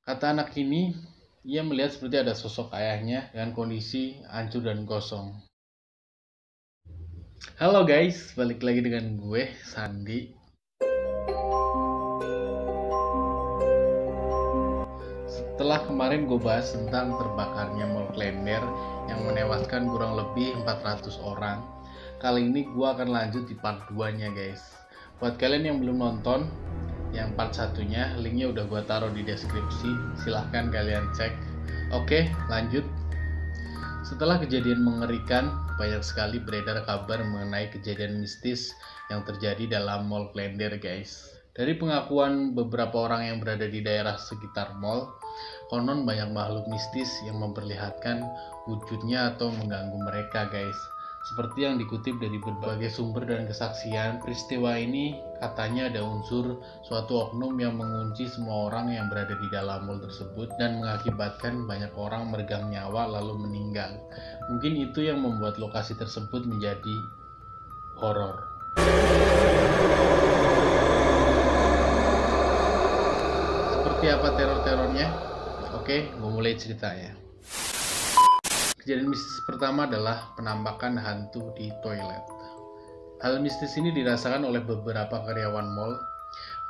Kata anak ini, ia melihat seperti ada sosok ayahnya dengan kondisi hancur dan kosong. Halo guys, balik lagi dengan gue, Sandi. Setelah kemarin gue bahas tentang terbakarnya Mall Klender yang menewaskan kurang lebih 400 orang, kali ini gue akan lanjut di part 2 nya guys. Buat kalian yang belum nonton yang part satunya, linknya udah gue taruh di deskripsi, silahkan kalian cek. Oke, lanjut. Setelah kejadian mengerikan, banyak sekali beredar kabar mengenai kejadian mistis yang terjadi dalam Mall Klender guys. Dari pengakuan beberapa orang yang berada di daerah sekitar mall, konon banyak makhluk mistis yang memperlihatkan wujudnya atau mengganggu mereka guys. Seperti yang dikutip dari berbagai sumber dan kesaksian, peristiwa ini katanya ada unsur suatu oknum yang mengunci semua orang yang berada di dalam mall tersebut dan mengakibatkan banyak orang meregang nyawa lalu meninggal. Mungkin itu yang membuat lokasi tersebut menjadi horor. Seperti apa teror-terornya? Oke, gue mulai ceritanya. Kejadian mistis pertama adalah penampakan hantu di toilet. Hal mistis ini dirasakan oleh beberapa karyawan mall.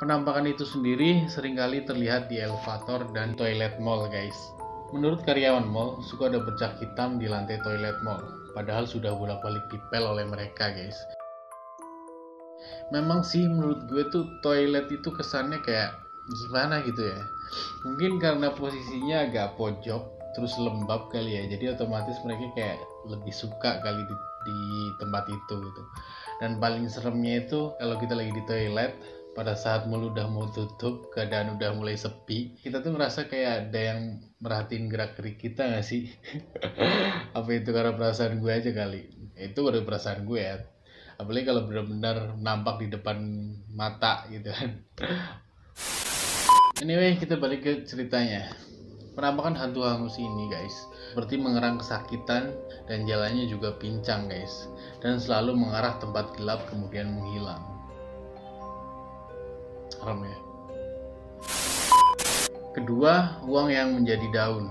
Penampakan itu sendiri seringkali terlihat di elevator dan toilet mall guys. Menurut karyawan mall, suka ada bercak hitam di lantai toilet mall, padahal sudah bolak-balik dipel oleh mereka guys. Memang sih menurut gue tuh toilet itu kesannya kayak gimana gitu ya. Mungkin karena posisinya agak pojok, terus lembab kali ya, jadi otomatis mereka kayak lebih suka kali di tempat itu gitu. Dan paling seremnya itu kalau kita lagi di toilet, pada saat mulut udah mau tutup, keadaan udah mulai sepi, kita tuh ngerasa kayak ada yang merhatiin gerak-gerik kita gak sih? Apa itu karena perasaan gue aja kali? Itu baru perasaan gue ya. Apalagi kalau benar-benar nampak di depan mata gitu kan. Anyway, kita balik ke ceritanya. Penampakan hantu hangus ini guys, seperti mengerang kesakitan dan jalannya juga pincang guys, dan selalu mengarah tempat gelap kemudian menghilang. Serem ya. Kedua, uang yang menjadi daun.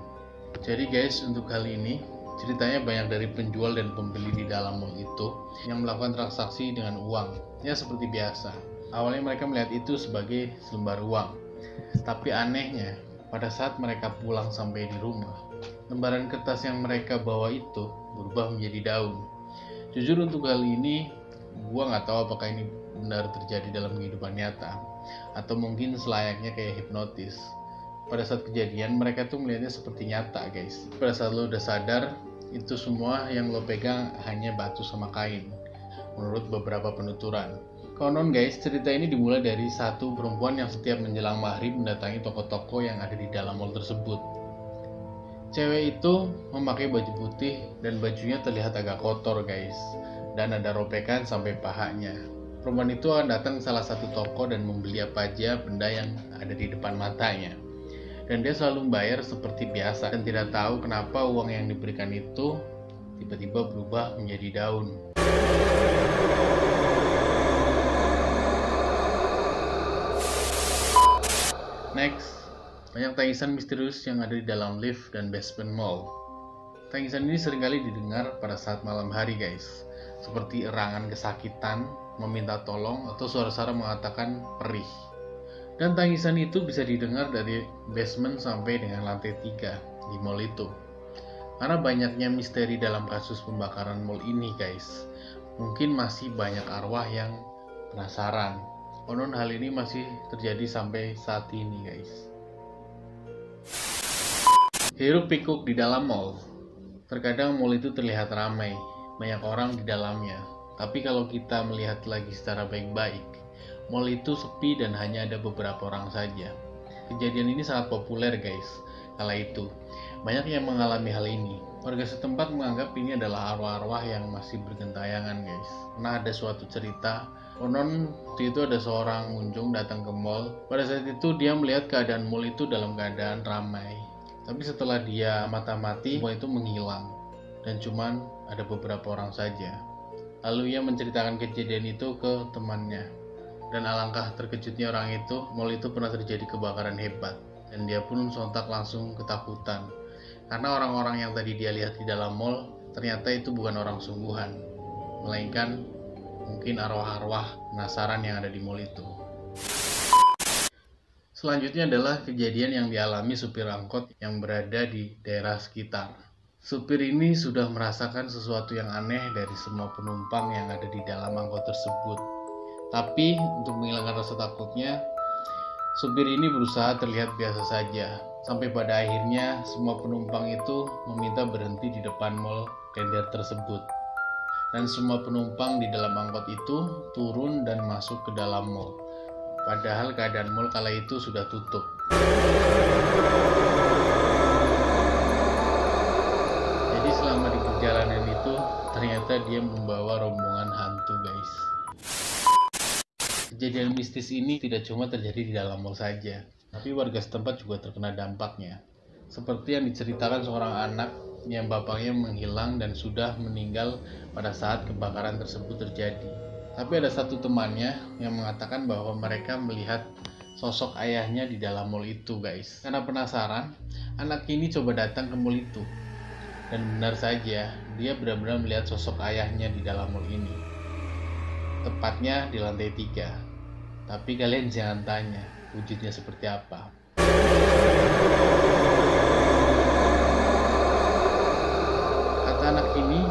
Jadi guys, untuk kali ini ceritanya banyak dari penjual dan pembeli di dalam mall itu yang melakukan transaksi dengan uang. Ya seperti biasa. Awalnya mereka melihat itu sebagai selembar uang. Tapi anehnya, pada saat mereka pulang sampai di rumah, lembaran kertas yang mereka bawa itu berubah menjadi daun. Jujur untuk hal ini, gua nggak tahu apakah ini benar terjadi dalam kehidupan nyata, atau mungkin selayaknya kayak hipnotis. Pada saat kejadian, mereka tuh melihatnya seperti nyata guys. Pada saat lo udah sadar, itu semua yang lo pegang hanya batu sama kain, menurut beberapa penuturan. Konon guys, cerita ini dimulai dari satu perempuan yang setiap menjelang maghrib mendatangi toko-toko yang ada di dalam mall tersebut. Cewek itu memakai baju putih dan bajunya terlihat agak kotor guys, dan ada robekan sampai pahanya. Perempuan itu akan datang ke salah satu toko dan membeli apa aja benda yang ada di depan matanya. Dan dia selalu membayar seperti biasa dan tidak tahu kenapa uang yang diberikan itu tiba-tiba berubah menjadi daun. Next, banyak tangisan misterius yang ada di dalam lift dan basement mall. Tangisan ini seringkali didengar pada saat malam hari guys, seperti erangan kesakitan, meminta tolong, atau suara-suara mengatakan perih. Dan tangisan itu bisa didengar dari basement sampai dengan lantai 3 di mall itu. Karena banyaknya misteri dalam kasus pembakaran mall ini guys, mungkin masih banyak arwah yang penasaran. Konon hal ini masih terjadi sampai saat ini guys. Hiruk pikuk di dalam mall. Terkadang mall itu terlihat ramai, banyak orang di dalamnya. Tapi kalau kita melihat lagi secara baik-baik, mall itu sepi dan hanya ada beberapa orang saja. Kejadian ini sangat populer guys, kala itu. Banyak yang mengalami hal ini. Warga setempat menganggap ini adalah arwah-arwah yang masih bergentayangan guys. Pernah ada suatu cerita, konon waktu itu ada seorang munjung datang ke mall. Pada saat itu dia melihat keadaan mall itu dalam keadaan ramai. Tapi setelah dia mata-mati, semua itu menghilang. Dan cuman ada beberapa orang saja. Lalu ia menceritakan kejadian itu ke temannya. Dan alangkah terkejutnya orang itu, mall itu pernah terjadi kebakaran hebat. dan dia pun sontak langsung ketakutan karena orang-orang yang tadi dia lihat di dalam mall ternyata itu bukan orang sungguhan, melainkan mungkin arwah-arwah penasaran yang ada di mall itu. Selanjutnya adalah kejadian yang dialami supir angkot yang berada di daerah sekitar. Supir ini sudah merasakan sesuatu yang aneh dari semua penumpang yang ada di dalam angkot tersebut. Tapi untuk menghilangkan rasa takutnya, supir ini berusaha terlihat biasa saja. Sampai pada akhirnya semua penumpang itu meminta berhenti di depan mall Klender tersebut. Dan semua penumpang di dalam angkot itu turun dan masuk ke dalam mall. Padahal keadaan mall kala itu sudah tutup. Jadi selama di perjalanan itu ternyata dia membawa rombongan hantu, guys. Kejadian mistis ini tidak cuma terjadi di dalam mall saja, tapi warga setempat juga terkena dampaknya. Seperti yang diceritakan seorang anak yang bapaknya menghilang dan sudah meninggal pada saat kebakaran tersebut terjadi. Tapi ada satu temannya yang mengatakan bahwa mereka melihat sosok ayahnya di dalam mall itu, guys. Karena penasaran, anak ini coba datang ke mall itu. Dan benar saja, dia benar-benar melihat sosok ayahnya di dalam mall ini. Tepatnya di lantai 3. Tapi kalian jangan tanya wujudnya seperti apa. Kata anak ini,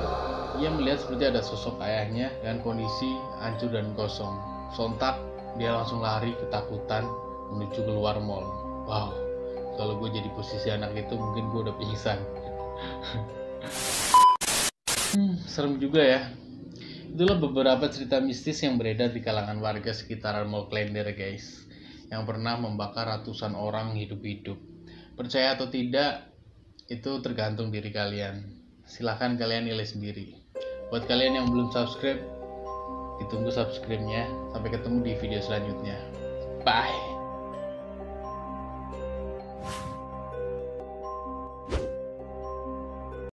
ia melihat seperti ada sosok ayahnya dengan kondisi hancur dan kosong. Sontak, dia langsung lari ketakutan menuju keluar mall. Wow, kalau gue jadi posisi anak itu mungkin gue udah pingsan. Serem juga ya. Itulah beberapa cerita mistis yang beredar di kalangan warga sekitaran Mall Klender, guys, yang pernah membakar ratusan orang hidup-hidup. Percaya atau tidak, itu tergantung diri kalian. Silahkan kalian nilai sendiri. Buat kalian yang belum subscribe, ditunggu subscribe-nya. Sampai ketemu di video selanjutnya. Bye.